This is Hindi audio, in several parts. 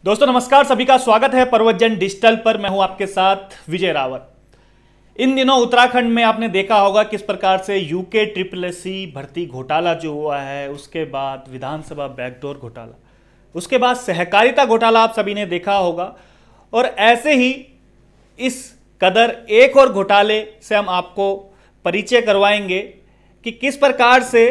दोस्तों नमस्कार, सभी का स्वागत है पर्वतजन डिजिटल पर। मैं हूं आपके साथ विजय रावत। इन दिनों उत्तराखंड में आपने देखा होगा किस प्रकार से यूके SSC भर्ती घोटाला जो हुआ है, उसके बाद विधानसभा बैकडोर घोटाला, उसके बाद सहकारिता घोटाला आप सभी ने देखा होगा। और ऐसे ही इस कदर एक और घोटाले से हम आपको परिचय करवाएंगे कि किस प्रकार से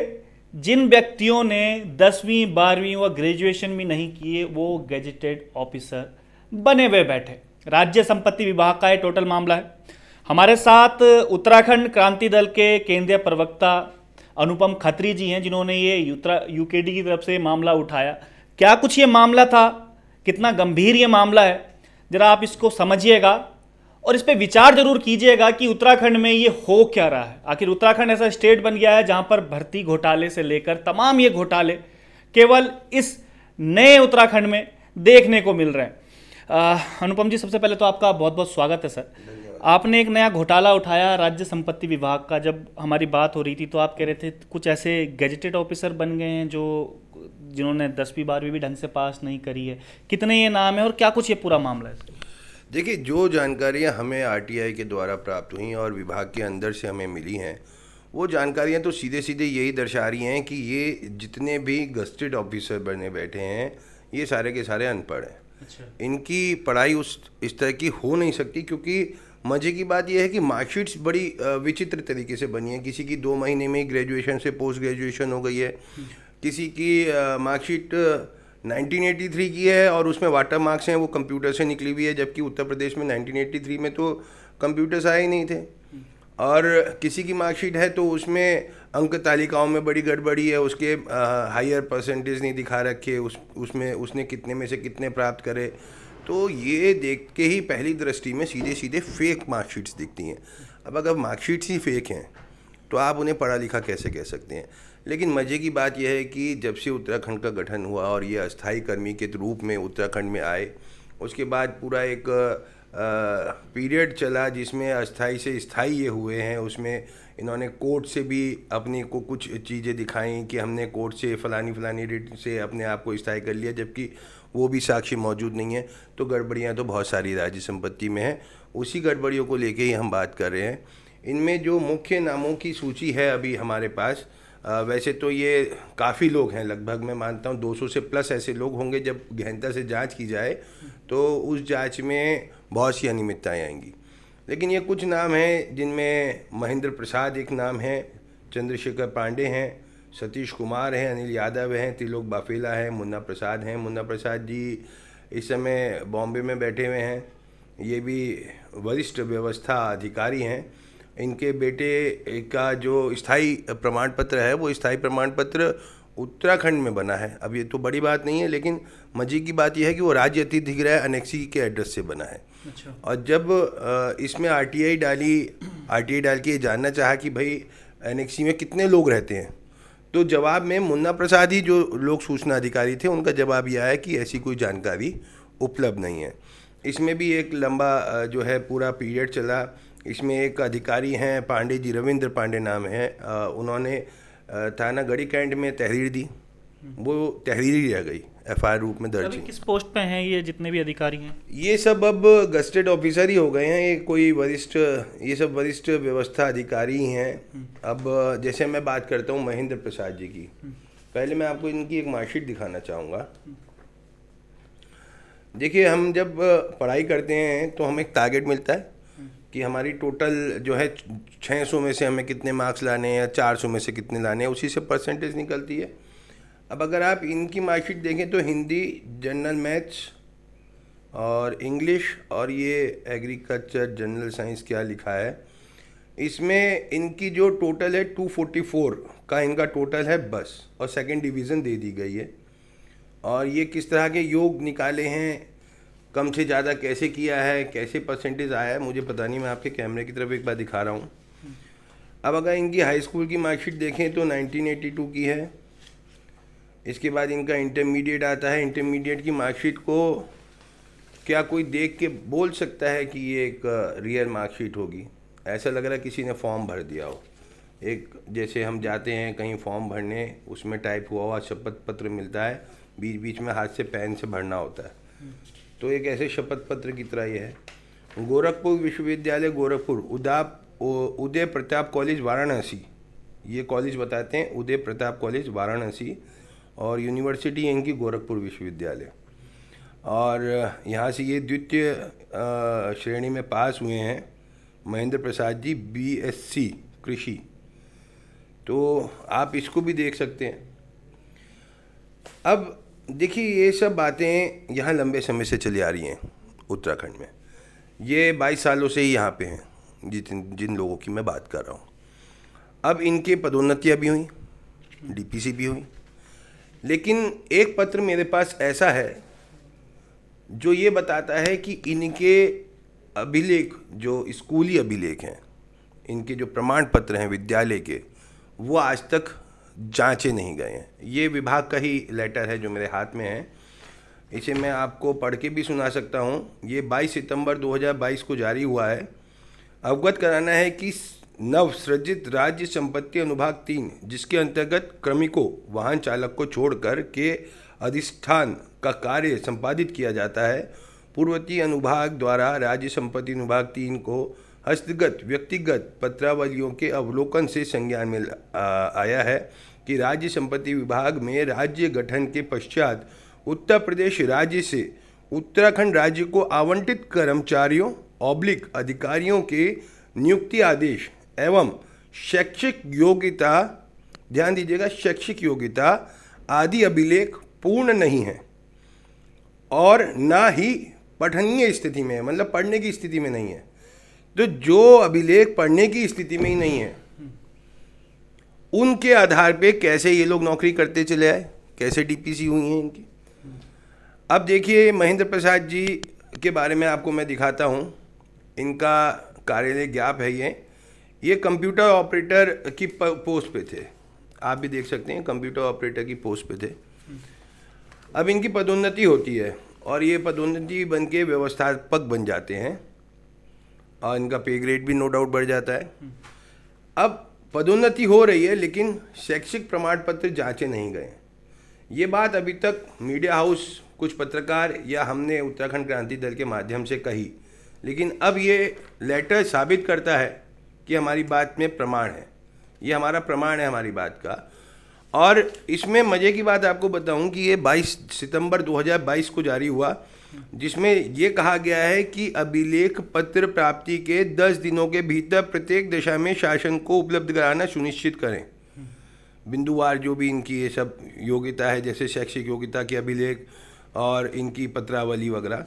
जिन व्यक्तियों ने 10वीं 12वीं व ग्रेजुएशन भी नहीं किए वो गैजेटेड ऑफिसर बने हुए बैठे। राज्य संपत्ति विभाग का ये टोटल मामला है। हमारे साथ उत्तराखंड क्रांति दल के केंद्रीय प्रवक्ता अनुपम खत्री जी हैं, जिन्होंने ये यूकेडी की तरफ से मामला उठाया। क्या कुछ ये मामला था, कितना गंभीर ये मामला है, जरा आप इसको समझिएगा और इस पर विचार जरूर कीजिएगा कि उत्तराखंड में ये हो क्या रहा है। आखिर उत्तराखंड ऐसा स्टेट बन गया है जहां पर भर्ती घोटाले से लेकर तमाम ये घोटाले केवल इस नए उत्तराखंड में देखने को मिल रहे हैं। अनुपम जी, सबसे पहले तो आपका बहुत बहुत स्वागत है सर। आपने एक नया घोटाला उठाया राज्य संपत्ति विभाग का। जब हमारी बात हो रही थी तो आप कह रहे थे कुछ ऐसे गैजेटेड ऑफिसर बन गए हैं जिन्होंने 10वीं 12वीं भी ढंग से पास नहीं करी है। कितने ये नाम है और क्या कुछ ये पूरा मामला है? देखिए, जो जानकारियां हमें आरटीआई के द्वारा प्राप्त हुई और विभाग के अंदर से हमें मिली हैं, वो जानकारियां तो सीधे सीधे यही दर्शा रही हैं कि ये जितने भी गस्टेड ऑफिसर बने बैठे हैं ये सारे के सारे अनपढ़ हैं। अच्छा। इनकी पढ़ाई इस तरह की हो नहीं सकती, क्योंकि मज़े की बात यह है कि मार्कशीट्स बड़ी विचित्र तरीके से बनी है। किसी की 2 महीने में ग्रेजुएशन से पोस्ट ग्रेजुएशन हो गई है, किसी की मार्कशीट 1983 की है और उसमें वाटर मार्क्स हैं वो कंप्यूटर से निकली हुई है, जबकि उत्तर प्रदेश में 1983 में तो कंप्यूटर्स आए ही नहीं थे। और किसी की मार्कशीट है तो उसमें अंक तालिकाओं में बड़ी गड़बड़ी है, उसके हायर परसेंटेज नहीं दिखा रखे, उसमें उसने कितने में से कितने प्राप्त करे। तो ये देख के ही पहली दृष्टि में सीधे सीधे फेक मार्कशीट्स दिखती हैं। अब अगर मार्कशीट्स ही फेक हैं तो आप उन्हें पढ़ा लिखा कैसे कह सकते हैं? लेकिन मज़े की बात यह है कि जब से उत्तराखंड का गठन हुआ और ये अस्थाई कर्मी के रूप में उत्तराखंड में आए, उसके बाद पूरा एक पीरियड चला जिसमें अस्थाई से स्थाई ये हुए हैं। उसमें इन्होंने कोर्ट से भी अपनी को कुछ चीज़ें दिखाई कि हमने कोर्ट से फलानी रेट से अपने आप को स्थाई कर लिया, जबकि वो भी साक्षी मौजूद नहीं है। तो गड़बड़ियाँ तो बहुत सारी राज्य संपत्ति में हैं। उसी गड़बड़ियों को लेके ही हम बात कर रहे हैं। इनमें जो मुख्य नामों की सूची है अभी हमारे पास, वैसे तो ये काफ़ी लोग हैं, लगभग मैं मानता हूँ 200 से प्लस ऐसे लोग होंगे। जब गहनता से जांच की जाए तो उस जांच में बहुत सी अनियमितताएँ आएंगी। लेकिन ये कुछ नाम हैं जिनमें महेंद्र प्रसाद एक नाम है, चंद्रशेखर पांडे हैं, सतीश कुमार हैं, अनिल यादव हैं, त्रिलोक बाफेला हैं, मुन्ना प्रसाद हैं। मुन्ना प्रसाद जी इस समय बॉम्बे में बैठे हुए हैं। ये भी वरिष्ठ व्यवस्था अधिकारी हैं। इनके बेटे का जो स्थायी प्रमाण पत्र है वो स्थायी प्रमाण पत्र उत्तराखंड में बना है। अब ये तो बड़ी बात नहीं है, लेकिन मजे की बात यह है कि वो राज्य अतिथि गृह अनेक्सी के एड्रेस से बना है। अच्छा। और जब इसमें आरटीआई डाल के ये जानना चाहा कि भाई अनेक्सी में कितने लोग रहते हैं, तो जवाब में मुन्ना प्रसाद ही जो लोक सूचना अधिकारी थे उनका जवाब यह है कि ऐसी कोई जानकारी उपलब्ध नहीं है। इसमें भी एक लंबा जो है पूरा पीरियड चला। इसमें एक अधिकारी हैं पांडे जी, रविंद्र पांडे नाम है, उन्होंने थाना गढ़ी कैंट में तहरीर दी, वो तहरीर ही रह गई, एफआईआर रूप में दर्ज। किस पोस्ट पे हैं ये जितने भी अधिकारी हैं? ये सब अब गस्टेड ऑफिसर ही हो गए हैं। ये सब वरिष्ठ व्यवस्था अधिकारी हैं। अब जैसे मैं बात करता हूँ महेंद्र प्रसाद जी की, पहले मैं आपको इनकी एक मार्कशीट दिखाना चाहूँगा। देखिए, हम जब पढ़ाई करते हैं तो हमें एक टारगेट मिलता है कि हमारी टोटल जो है 600 में से हमें कितने मार्क्स लाने हैं या 400 में से कितने लाने हैं, उसी से परसेंटेज निकलती है। अब अगर आप इनकी मार्कशीट देखें तो हिंदी, जनरल मैथ्स और इंग्लिश और ये एग्रीकल्चर जनरल साइंस क्या लिखा है, इसमें इनकी जो टोटल है 244 का इनका टोटल है बस, और सेकंड डिवीज़न दे दी गई है। और ये किस तरह के योग निकाले हैं, कम से ज़्यादा कैसे किया है, कैसे परसेंटेज आया है, मुझे पता नहीं। मैं आपके कैमरे की तरफ एक बार दिखा रहा हूँ। अब अगर इनकी हाई स्कूल की मार्कशीट देखें तो 1982 की है। इसके बाद इनका इंटरमीडिएट आता है। इंटरमीडिएट की मार्कशीट को क्या कोई देख के बोल सकता है कि ये एक रियल मार्कशीट होगी? ऐसा लग रहा है किसी ने फॉर्म भर दिया हो। एक जैसे हम जाते हैं कहीं फॉर्म भरने, उसमें टाइप हुआ हुआ शपथ पत्र मिलता है, बीच बीच में हाथ से पेन से भरना होता है। तो एक ऐसे शपथ पत्र की तरह ये है। गोरखपुर विश्वविद्यालय गोरखपुर, उदय प्रताप कॉलेज वाराणसी, ये कॉलेज बताते हैं, उदय प्रताप कॉलेज वाराणसी, और यूनिवर्सिटी इनकी गोरखपुर विश्वविद्यालय। और यहाँ से ये द्वितीय श्रेणी में पास हुए हैं महेंद्र प्रसाद जी, BSc कृषि। तो आप इसको भी देख सकते हैं। अब देखिए, ये सब बातें यहाँ लंबे समय से चली आ रही हैं उत्तराखंड में। ये 22 सालों से ही यहाँ पे हैं जिन लोगों की मैं बात कर रहा हूँ। अब इनके पदोन्नतियाँ भी हुई, DPC भी हुई, लेकिन एक पत्र मेरे पास ऐसा है जो ये बताता है कि इनके अभिलेख, जो स्कूली अभिलेख हैं, इनके जो प्रमाण पत्र हैं विद्यालय के, वो आज तक जांचे नहीं गए हैं। ये विभाग का ही लेटर है जो मेरे हाथ में है, इसे मैं आपको पढ़ के भी सुना सकता हूँ। ये 22 सितंबर 2022 को जारी हुआ है। अवगत कराना है कि नव सृजित राज्य संपत्ति अनुभाग 3, जिसके अंतर्गत क्रमिकों, वाहन चालक को छोड़कर के अधिष्ठान का कार्य संपादित किया जाता है, पूर्ववर्ती अनुभाग द्वारा राज्य संपत्ति अनुभाग 3 को हस्तगत व्यक्तिगत पत्रावलियों के अवलोकन से संज्ञान में आया है कि राज्य संपत्ति विभाग में राज्य गठन के पश्चात उत्तर प्रदेश राज्य से उत्तराखंड राज्य को आवंटित कर्मचारियों अधिकारियों के नियुक्ति आदेश एवं शैक्षिक योग्यता, ध्यान दीजिएगा, शैक्षिक योग्यता आदि अभिलेख पूर्ण नहीं है और ना ही पठनीय स्थिति में है, मतलब पढ़ने की स्थिति में नहीं है। तो जो अभिलेख पढ़ने की स्थिति में ही नहीं है, उनके आधार पे कैसे ये लोग नौकरी करते चले आए, कैसे DPC हुई हैं इनकी। अब देखिए, महेंद्र प्रसाद जी के बारे में आपको मैं दिखाता हूँ। इनका कार्यालय ज्ञाप है। ये कंप्यूटर ऑपरेटर की पोस्ट पे थे, आप भी देख सकते हैं, कंप्यूटर ऑपरेटर की पोस्ट पे थे। अब इनकी पदोन्नति होती है और ये पदोन्नति बन के व्यवस्थापक बन जाते हैं और इनका पे ग्रेड भी नो डाउट बढ़ जाता है। अब पदोन्नति हो रही है, लेकिन शैक्षिक प्रमाण पत्र जांचे नहीं गए। ये बात अभी तक मीडिया हाउस, कुछ पत्रकार या हमने उत्तराखंड क्रांति दल के माध्यम से कही, लेकिन अब ये लेटर साबित करता है कि हमारी बात में प्रमाण है, ये हमारा प्रमाण है हमारी बात का। और इसमें मज़े की बात आपको बताऊं कि ये 22 सितंबर 2022 को जारी हुआ, जिसमें ये कहा गया है कि अभिलेख पत्र प्राप्ति के 10 दिनों के भीतर प्रत्येक दिशा में शासन को उपलब्ध कराना सुनिश्चित करें। बिंदुवार जो भी इनकी ये सब योग्यता है, जैसे शैक्षिक योग्यता के अभिलेख और इनकी पत्रावली वगैरह।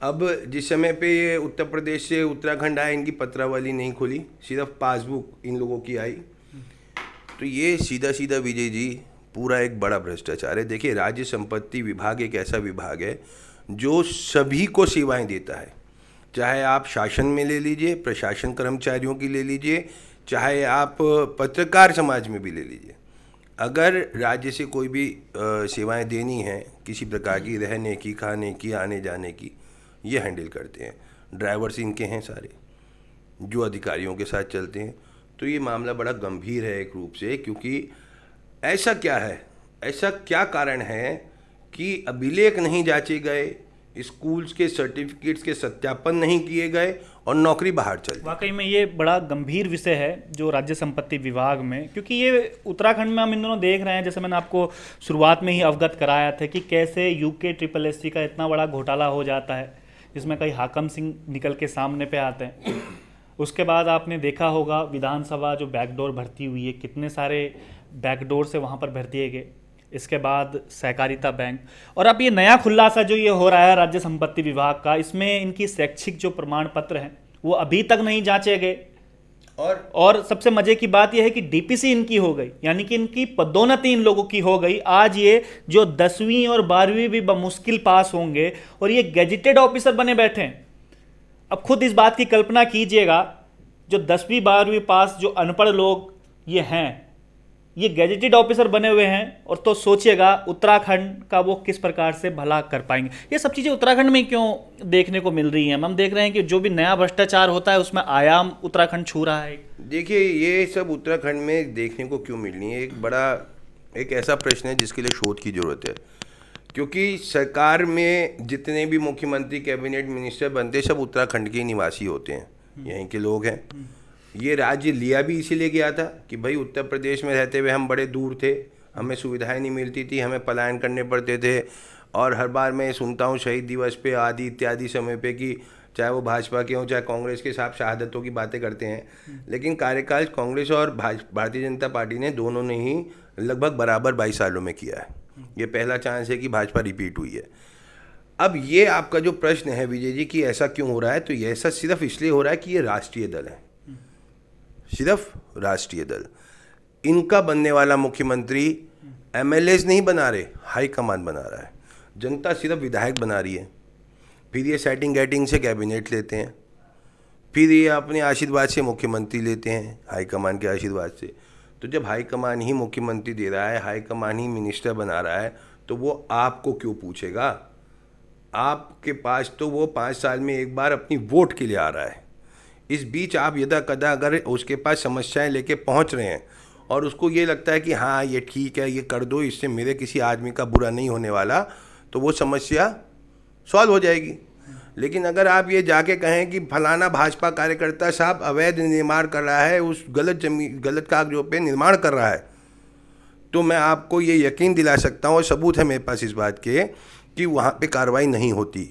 अब जिस समय पे ये उत्तर प्रदेश से उत्तराखंड आए, इनकी पत्रावली नहीं खुली, सिर्फ पासबुक इन लोगों की आई। तो ये सीधा सीधा विजय जी पूरा एक बड़ा भ्रष्टाचार है। देखिए, राज्य संपत्ति विभाग एक ऐसा विभाग है जो सभी को सेवाएं देता है, चाहे आप शासन में ले लीजिए, प्रशासन कर्मचारियों की ले लीजिए, चाहे आप पत्रकार समाज में भी ले लीजिए। अगर राज्य से कोई भी सेवाएं देनी है किसी प्रकार की, रहने की, खाने की, आने जाने की, ये हैंडल करते हैं। ड्राइवर्स इनके हैं सारे जो अधिकारियों के साथ चलते हैं। तो ये मामला बड़ा गंभीर है एक रूप से, क्योंकि ऐसा क्या है, ऐसा क्या कारण है कि अभिलेख नहीं जांचे गए, स्कूल्स के सर्टिफिकेट्स के सत्यापन नहीं किए गए और नौकरी बाहर चल। वाकई में ये बड़ा गंभीर विषय है जो राज्य संपत्ति विभाग में, क्योंकि ये उत्तराखंड में हम इन दोनों देख रहे हैं, जैसे मैंने आपको शुरुआत में ही अवगत कराया था कि कैसे UKSSC का इतना बड़ा घोटाला हो जाता है, जिसमें कई हाकम सिंह निकल के सामने पे आते हैं। उसके बाद आपने देखा होगा विधानसभा जो बैकडोर भर्ती हुई है, कितने सारे बैकडोर से वहाँ पर भर दिए गए। इसके बाद सहकारिता बैंक, और अब ये नया खुलासा जो ये हो रहा है राज्य संपत्ति विभाग का, इसमें इनकी शैक्षिक जो प्रमाण पत्र हैं वो अभी तक नहीं जांचे गए। और सबसे मजे की बात यह है कि DPC इनकी हो गई, यानी कि इनकी पदोन्नति इन लोगों की हो गई। आज ये जो 10वीं और 12वीं भी बमुश्किल पास होंगे और ये गैजेटेड ऑफिसर बने बैठे हैं। अब खुद इस बात की कल्पना कीजिएगा, जो 10वीं 12वीं पास जो अनपढ़ लोग ये हैं, ये गैजेटेड ऑफिसर बने हुए हैं, और तो सोचिएगा उत्तराखंड का वो किस प्रकार से भला कर पाएंगे। ये सब चीज़ें उत्तराखंड में क्यों देखने को मिल रही हैं? हम देख रहे हैं कि जो भी नया भ्रष्टाचार होता है उसमें आयाम उत्तराखंड छू रहा है। देखिए, ये सब उत्तराखंड में देखने को क्यों मिल रही है, एक ऐसा प्रश्न है जिसके लिए शोध की ज़रूरत है। क्योंकि सरकार में जितने भी मुख्यमंत्री कैबिनेट मिनिस्टर बनते सब उत्तराखंड के निवासी होते हैं, यहीं के लोग हैं। ये राज्य लिया भी इसीलिए गया था कि भाई उत्तर प्रदेश में रहते हुए हम बड़े दूर थे, हमें सुविधाएं नहीं मिलती थी, हमें पलायन करने पड़ते थे। और हर बार मैं सुनता हूँ शहीद दिवस पे आदि इत्यादि समय पे कि चाहे वो भाजपा के हों चाहे कांग्रेस के, साथ शहादतों की बातें करते हैं, लेकिन कार्यकाल कांग्रेस और भारतीय जनता पार्टी ने दोनों ने ही लगभग बराबर 22 सालों में किया है। ये पहला चांस है कि भाजपा रिपीट हुई है। अब ये आपका जो प्रश्न है विजय जी कि ऐसा क्यों हो रहा है, तो ये ऐसा सिर्फ इसलिए हो रहा है कि ये राष्ट्रीय दल है, सिर्फ राष्ट्रीय दल। इनका बनने वाला मुख्यमंत्री एमएलएज नहीं बना रहे, हाईकमान बना रहा है। जनता सिर्फ विधायक बना रही है, फिर ये सेटिंग गैटिंग से कैबिनेट लेते हैं, फिर ये अपने आशीर्वाद से मुख्यमंत्री लेते हैं, हाईकमान के आशीर्वाद से। तो जब हाईकमान ही मुख्यमंत्री दे रहा है, हाईकमान ही मिनिस्टर बना रहा है, तो वो आपको क्यों पूछेगा? आपके पास तो वो 5 साल में एक बार अपनी वोट के लिए आ रहा है। इस बीच आप यदा कदा अगर उसके पास समस्याएं लेके पहुंच रहे हैं और उसको ये लगता है कि हाँ ये ठीक है, ये कर दो, इससे मेरे किसी आदमी का बुरा नहीं होने वाला, तो वो समस्या सॉल्व हो जाएगी। लेकिन अगर आप ये जाके कहें कि फलाना भाजपा कार्यकर्ता साहब अवैध निर्माण कर रहा है, उस गलत कागजों पे निर्माण कर रहा है, तो मैं आपको ये यकीन दिला सकता हूँ और सबूत है मेरे पास इस बात के कि वहाँ पे कार्रवाई नहीं होती।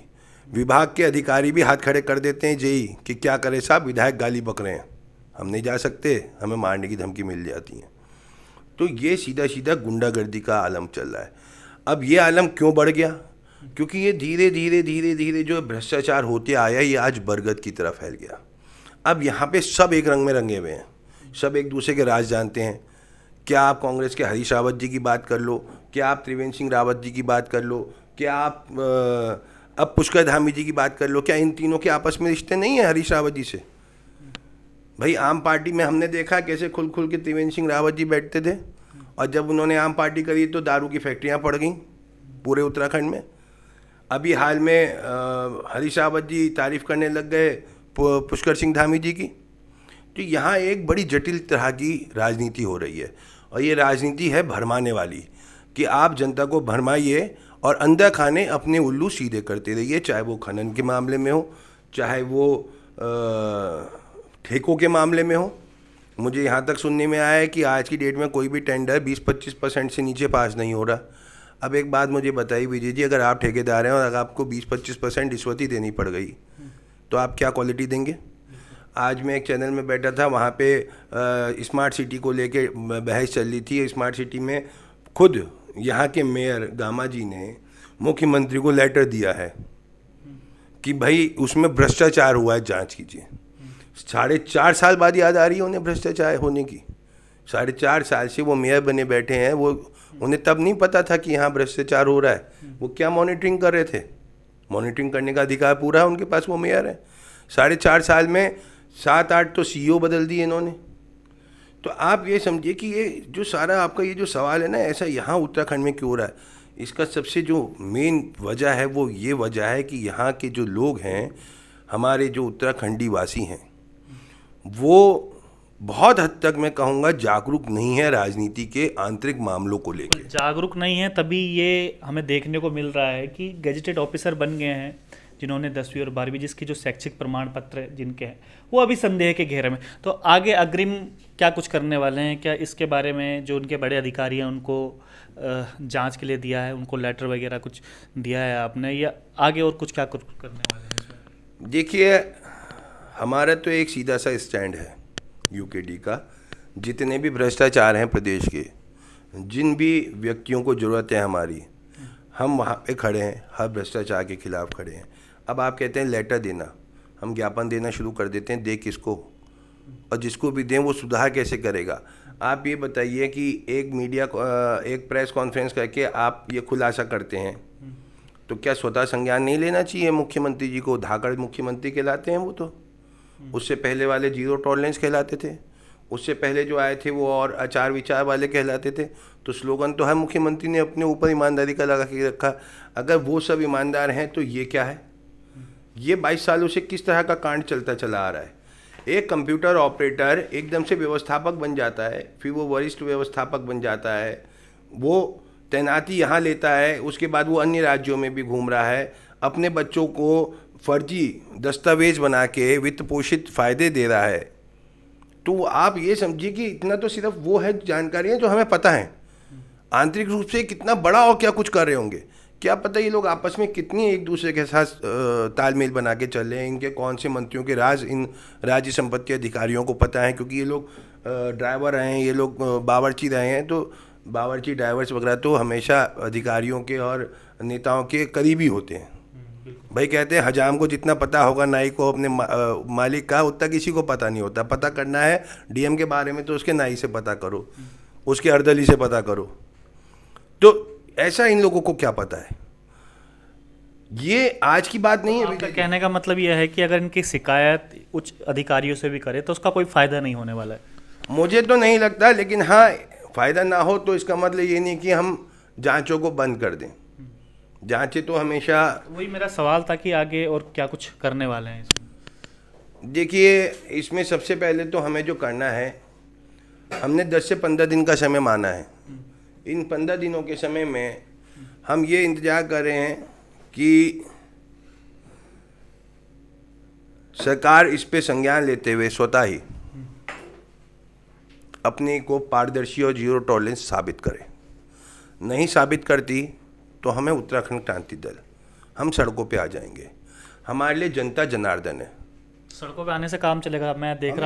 विभाग के अधिकारी भी हाथ खड़े कर देते हैं जेई कि क्या करें साहब, विधायक गाली बक रहे हैं, हम नहीं जा सकते, हमें मारने की धमकी मिल जाती है। तो ये सीधा सीधा गुंडागर्दी का आलम चल रहा है। अब ये आलम क्यों बढ़ गया? क्योंकि ये धीरे धीरे जो भ्रष्टाचार होते आया ये आज बरगद की तरफ फैल गया। अब यहाँ पे सब एक रंग में रंगे हुए हैं, सब एक दूसरे के राज जानते हैं। क्या आप कांग्रेस के हरीश रावत जी की बात कर लो, क्या आप त्रिवेंद्र सिंह रावत जी की बात कर लो, क्या आप अब पुष्कर धामी जी की बात कर लो, क्या इन तीनों के आपस में रिश्ते नहीं है हरीश रावत जी से? भाई आम पार्टी में हमने देखा कैसे खुल के त्रिवेंद्र सिंह रावत जी बैठते थे, और जब उन्होंने आम पार्टी करी तो दारू की फैक्ट्रियाँ पड़ गई पूरे उत्तराखंड में। अभी हाल में हरीश रावत जी तारीफ करने लग गए पुष्कर सिंह धामी जी की। तो यहाँ एक बड़ी जटिल तरह की राजनीति हो रही है, और ये राजनीति है भरमाने वाली कि आप जनता को भरमाइए और अंदर खाने अपने उल्लू सीधे करते रहिए, चाहे वो खनन के मामले में हो, चाहे वो ठेकों के मामले में हो। मुझे यहाँ तक सुनने में आया है कि आज की डेट में कोई भी टेंडर 20-25% से नीचे पास नहीं हो रहा। अब एक बात मुझे बताइए विजय जी, अगर आप ठेकेदार हैं और अगर आपको 20-25% रिश्वत ही देनी पड़ गई तो आप क्या क्वालिटी देंगे? आज मैं एक चैनल में बैठा था, वहाँ पे स्मार्ट सिटी को लेके बहस चल रही थी। स्मार्ट सिटी में खुद यहाँ के मेयर गामा जी ने मुख्यमंत्री को लेटर दिया है कि भाई उसमें भ्रष्टाचार हुआ है, जांच कीजिए। 4.5 साल बाद याद आ रही है उन्हें भ्रष्टाचार होने की। 4.5 साल से वो मेयर बने बैठे हैं, वो उन्हें तब नहीं पता था कि यहाँ भ्रष्टाचार हो रहा है। वो क्या मॉनिटरिंग कर रहे थे? मॉनिटरिंग करने का अधिकार पूरा है उनके पास, वो मेयर है। 4.5 साल में 7-8 तो सीईओ बदल दिए इन्होंने। तो आप ये समझिए कि ये जो सारा आपका ये जो सवाल है ना, ऐसा यहाँ उत्तराखंड में क्यों हो रहा है, इसका सबसे जो मेन वजह है वो ये वजह है कि यहाँ के जो लोग हैं, हमारे जो उत्तराखंडी वासी हैं, वो बहुत हद तक मैं कहूँगा जागरूक नहीं है राजनीति के आंतरिक मामलों को लेकर। जागरूक नहीं है, तभी ये हमें देखने को मिल रहा है कि गैजेटेड ऑफिसर बन गए हैं जिन्होंने 10वीं और 12वीं, जिसकी जो शैक्षिक प्रमाण पत्र जिनके हैं वो अभी संदेह के घेरे में। तो आगे अग्रिम क्या कुछ करने वाले हैं? क्या इसके बारे में जो उनके बड़े अधिकारी हैं उनको जांच के लिए दिया है, उनको लेटर वगैरह कुछ दिया है आपने, या आगे और कुछ क्या कुछ करने वाले हैं? देखिए, हमारा तो एक सीधा सा स्टैंड है यूकेडी का। जितने भी भ्रष्टाचार हैं प्रदेश के, जिन भी व्यक्तियों को ज़रूरत है हमारी, हम वहाँ पे खड़े हैं, हर भ्रष्टाचार के खिलाफ खड़े हैं। अब आप कहते हैं लेटर देना, हम ज्ञापन देना शुरू कर देते हैं, दे किसको? और जिसको भी दें वो सुधार कैसे करेगा? आप ये बताइए कि एक प्रेस कॉन्फ्रेंस करके आप ये खुलासा करते हैं, तो क्या स्वतः संज्ञान नहीं लेना चाहिए मुख्यमंत्री जी को? धाकड़ मुख्यमंत्री कहलाते हैं वो तो। उससे पहले वाले जीरो टॉलरेंस कहलाते थे, उससे पहले जो आए थे वो और आचार विचार वाले कहलाते थे। तो स्लोगन तो हर मुख्यमंत्री ने अपने ऊपर ईमानदारी का लगा के रखा। अगर वो सब ईमानदार हैं तो ये क्या है? ये 22 सालों से किस तरह का कांड चलता चला आ रहा है? एक कंप्यूटर ऑपरेटर एकदम से व्यवस्थापक बन जाता है, फिर वो वरिष्ठ व्यवस्थापक बन जाता है, वो तैनाती यहाँ लेता है, उसके बाद वो अन्य राज्यों में भी घूम रहा है, अपने बच्चों को फर्जी दस्तावेज बना के वित्त पोषित फायदे दे रहा है। तो आप ये समझिए कि इतना तो सिर्फ वो है जानकारियाँ जो हमें पता है। आंतरिक रूप से कितना बड़ा और क्या कुछ कर रहे होंगे, क्या पता ये लोग आपस में कितनी एक दूसरे के साथ तालमेल बना के चल रहे हैं। इनके कौन से मंत्रियों के राज इन राज्य संपत्ति अधिकारियों को पता है, क्योंकि ये लोग ड्राइवर रहे हैं, ये लोग बावर्ची रहे हैं, तो बावर्ची ड्राइवर्स वगैरह तो हमेशा अधिकारियों के और नेताओं के करीबी होते हैं। भाई कहते हैं हजाम को जितना पता होगा नाई को अपने मालिक का, उतना किसी को पता नहीं होता। पता करना है डीएम के बारे में तो उसके नाई से पता करो, उसके अर्दली से पता करो। तो ऐसा इन लोगों को क्या पता है? ये आज की बात नहीं है। आपका कहने का मतलब यह है कि अगर इनकी शिकायत उच्च अधिकारियों से भी करे तो उसका कोई फायदा नहीं होने वाला है? मुझे तो नहीं लगता, लेकिन हाँ, फायदा ना हो तो इसका मतलब ये नहीं कि हम जांचों को बंद कर दें। जांचें तो हमेशा, वही मेरा सवाल था कि आगे और क्या कुछ करने वाले हैं इसमें। देखिए, इसमें सबसे पहले तो हमें जो करना है, हमने 10 से 15 दिन का समय माना है। इन 15 दिनों के समय में हम ये इंतजार कर रहे हैं कि सरकार इस पे संज्ञान लेते हुए स्वतः ही अपने को पारदर्शी और जीरो टॉलरेंस साबित करे। नहीं साबित करती तो हमें उत्तराखंड क्रांति दल, हम सड़कों पे आ जाएंगे। हमारे लिए जनता जनार्दन है। सड़कों पे आने से काम चलेगा? मैं देख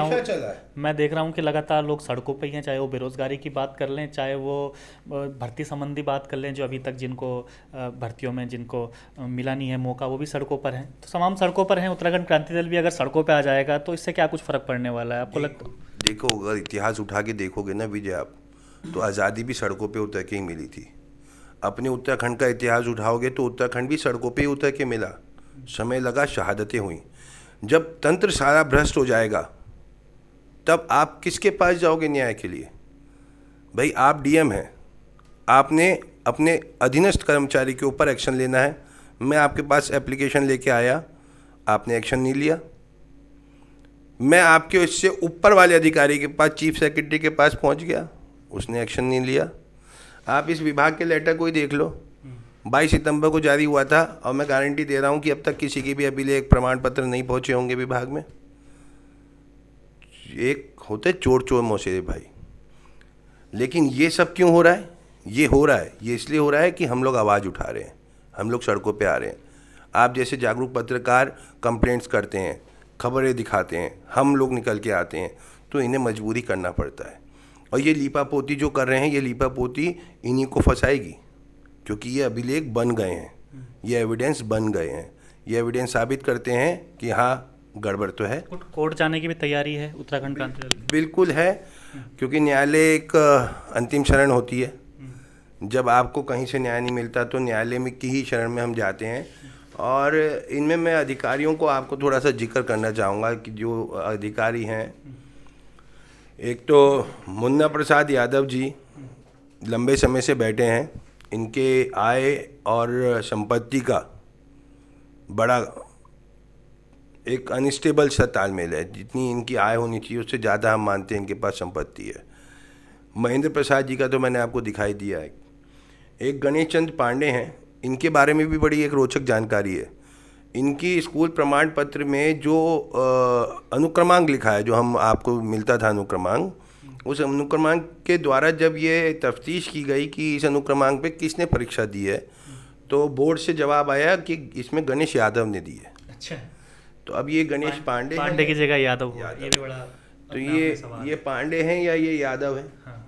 रहा हूँ कि लगातार लोग सड़कों पे ही हैं, चाहे वो बेरोजगारी की बात कर लें, चाहे वो भर्ती संबंधी बात कर लें, जो अभी तक जिनको भर्तियों में जिनको मिला नहीं है मौका, वो भी सड़कों पर हैं। तो तमाम सड़कों पर हैं। उत्तराखंड क्रांति दल भी अगर सड़कों पे आ जाएगा तो इससे क्या कुछ फर्क पड़ने वाला है आपको लगता? देखो, अगर इतिहास उठा के देखोगे ना विजय आप, तो आज़ादी भी सड़कों पे उतर के ही मिली थी। अपने उत्तराखंड का इतिहास उठाओगे तो उत्तराखंड भी सड़कों पे ही उतर के मिला। समय लगा, शहादतें हुई। जब तंत्र सारा भ्रष्ट हो जाएगा तब आप किसके पास जाओगे न्याय के लिए? भाई आप डीएम हैं, आपने अपने अधीनस्थ कर्मचारी के ऊपर एक्शन लेना है। मैं आपके पास एप्लीकेशन लेके आया, आपने एक्शन नहीं लिया। मैं आपके इससे ऊपर वाले अधिकारी के पास, चीफ सेक्रेटरी के पास पहुंच गया, उसने एक्शन नहीं लिया। आप इस विभाग के लेटर को ही देख लो, 22 सितंबर को जारी हुआ था, और मैं गारंटी दे रहा हूं कि अब तक किसी की भी अभिलेख प्रमाण पत्र नहीं पहुंचे होंगे विभाग में। एक होते चोर चोर मौसेरे भाई। लेकिन ये सब क्यों हो रहा है? ये हो रहा है, ये इसलिए हो रहा है कि हम लोग आवाज़ उठा रहे हैं, हम लोग सड़कों पे आ रहे हैं। आप जैसे जागरूक पत्रकार कंप्लेंट्स करते हैं, खबरें दिखाते हैं, हम लोग निकल के आते हैं, तो इन्हें मजबूरी करना पड़ता है। और ये लीपापोती जो कर रहे हैं, ये लीपापोती इन्हीं को फंसाएगी, क्योंकि ये अभिलेख बन गए हैं, ये एविडेंस बन गए हैं। ये एविडेंस साबित करते हैं कि हाँ गड़बड़ तो है। कोर्ट जाने की भी तैयारी है उत्तराखंड क्रांति दल? बिल्कुल है, क्योंकि न्यायालय एक अंतिम शरण होती है। जब आपको कहीं से न्याय नहीं मिलता तो न्यायालय में की ही शरण में हम जाते हैं। और इनमें मैं अधिकारियों को आपको थोड़ा सा जिक्र करना चाहूँगा कि जो अधिकारी हैं, एक तो मुन्ना प्रसाद यादव जी लंबे समय से बैठे हैं। इनके आय और संपत्ति का बड़ा एक अनस्टेबल सा तालमेल है। जितनी इनकी आय होनी चाहिए उससे ज़्यादा हम मानते हैं इनके पास संपत्ति है। महेंद्र प्रसाद जी का तो मैंने आपको दिखाई दिया है। एक गणेश चंद्र पांडे हैं, इनके बारे में भी बड़ी एक रोचक जानकारी है। इनकी स्कूल प्रमाण पत्र में जो अनुक्रमांक लिखा है, जो हम आपको मिलता था अनुक्रमांक, उस अनुक्रमांक के द्वारा जब ये तफ्तीश की गई कि इस अनुक्रमांक पे किसने परीक्षा दी है, तो बोर्ड से जवाब आया कि इसमें गणेश यादव ने दी है। अच्छा, तो अब ये गणेश पांडे की जगह यादव हुआ, ये भी बड़ा। तो ये पांडे हैं या ये यादव हैं? हाँ,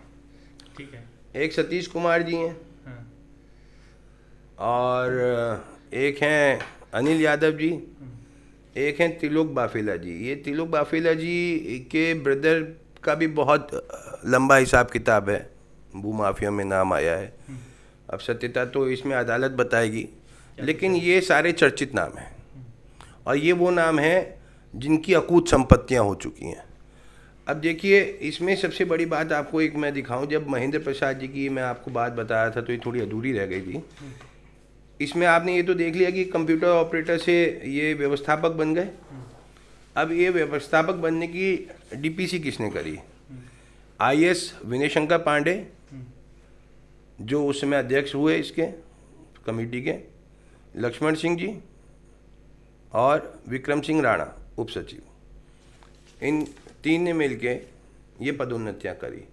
ठीक है। एक सतीश कुमार जी हैं, हाँ, और एक हैं अनिल यादव जी, एक हैं तिलोक बाफेला जी। ये तिलोक बाफेला जी के ब्रदर का भी बहुत लंबा हिसाब किताब है, भूमाफिया में नाम आया है। अब सत्यता तो इसमें अदालत बताएगी, लेकिन ये सारे चर्चित नाम हैं, और ये वो नाम हैं जिनकी अकूत संपत्तियां हो चुकी हैं। अब देखिए, इसमें सबसे बड़ी बात आपको एक मैं दिखाऊं, जब महेंद्र प्रसाद जी की मैं आपको बात बताया था तो ये थोड़ी अधूरी रह गई थी। इसमें आपने ये तो देख लिया कि कंप्यूटर ऑपरेटर से ये व्यवस्थापक बन गए। अब ये व्यवस्थापक बनने की डीपीसी किसने करी? आईएएस विनय शंकर पांडे जो उस समय अध्यक्ष हुए इसके कमेटी के, लक्ष्मण सिंह जी और विक्रम सिंह राणा उप सचिव, इन तीन ने मिलके ये पदोन्नतियाँ करी।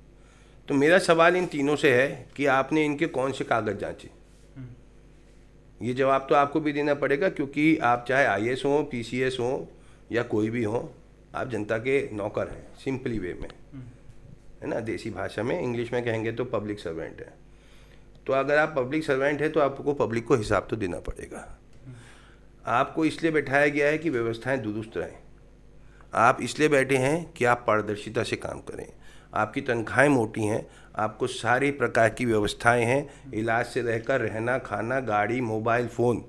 तो मेरा सवाल इन तीनों से है कि आपने इनके कौन से कागज जांचे? ये जवाब तो आपको भी देना पड़ेगा, क्योंकि आप चाहे आईएएस हो, पीसीएस हो या कोई भी हो, आप जनता के नौकर हैं, सिंपली वे में, है ना। देसी भाषा में, इंग्लिश में कहेंगे तो पब्लिक सर्वेंट है। तो अगर आप पब्लिक सर्वेंट है तो आपको पब्लिक को हिसाब तो देना पड़ेगा। आपको इसलिए बैठाया गया है कि व्यवस्थाएं दुरुस्त रहें। आप इसलिए बैठे हैं कि आप पारदर्शिता से काम करें। आपकी तनख्वाहें मोटी हैं, आपको सारी प्रकार की व्यवस्थाएं हैं, इलाज से रहकर रहना, खाना, गाड़ी, मोबाइल फ़ोन,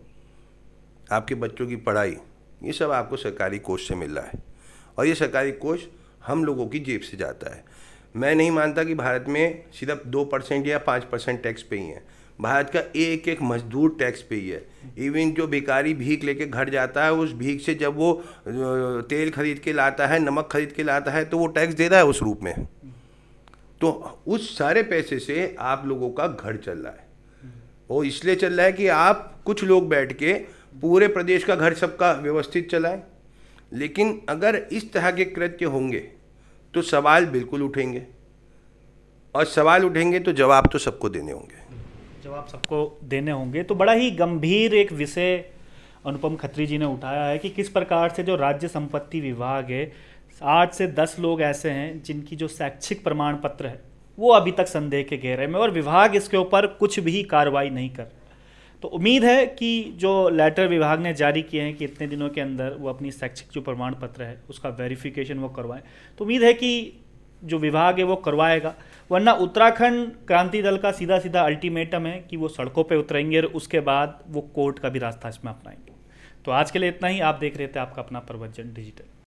आपके बच्चों की पढ़ाई, ये सब आपको सरकारी कोष से मिल रहा है। और ये सरकारी कोष हम लोगों की जेब से जाता है। मैं नहीं मानता कि भारत में सिर्फ 2% या 5% टैक्स पे ही है। भारत का एक एक मजदूर टैक्स पे ही है। इवन जो भिखारी भीख लेके घर जाता है, उस भीख से जब वो तेल खरीद के लाता है, नमक खरीद के लाता है, तो वो टैक्स दे रहा है उस रूप में। तो उस सारे पैसे से आप लोगों का घर चल रहा है। वो इसलिए चल रहा है कि आप कुछ लोग बैठ के पूरे प्रदेश का घर सबका व्यवस्थित चलाएं। लेकिन अगर इस तरह के कृत्य होंगे तो सवाल बिल्कुल उठेंगे, और सवाल उठेंगे तो जवाब तो सबको देने होंगे। जवाब सबको देने होंगे। तो बड़ा ही गंभीर एक विषय अनुपम खत्री जी ने उठाया है कि किस प्रकार से जो राज्य संपत्ति विभाग है, 8 से 10 लोग ऐसे हैं जिनकी जो शैक्षिक प्रमाण पत्र है वो अभी तक संदेह के घेरे में, और विभाग इसके ऊपर कुछ भी कार्रवाई नहीं कर। तो उम्मीद है कि जो लेटर विभाग ने जारी किए हैं कि इतने दिनों के अंदर वो अपनी शैक्षिक जो प्रमाण पत्र है उसका वेरिफिकेशन वो करवाएं। तो उम्मीद है कि जो विभाग है वो करवाएगा, वरना उत्तराखंड क्रांति दल का सीधा सीधा अल्टीमेटम है कि वो सड़कों पे उतरेंगे और उसके बाद वो कोर्ट का भी रास्ता इसमें अपनाएंगे। तो आज के लिए इतना ही। आप देख रहे थे आपका अपना प्रवचन डिजिटल।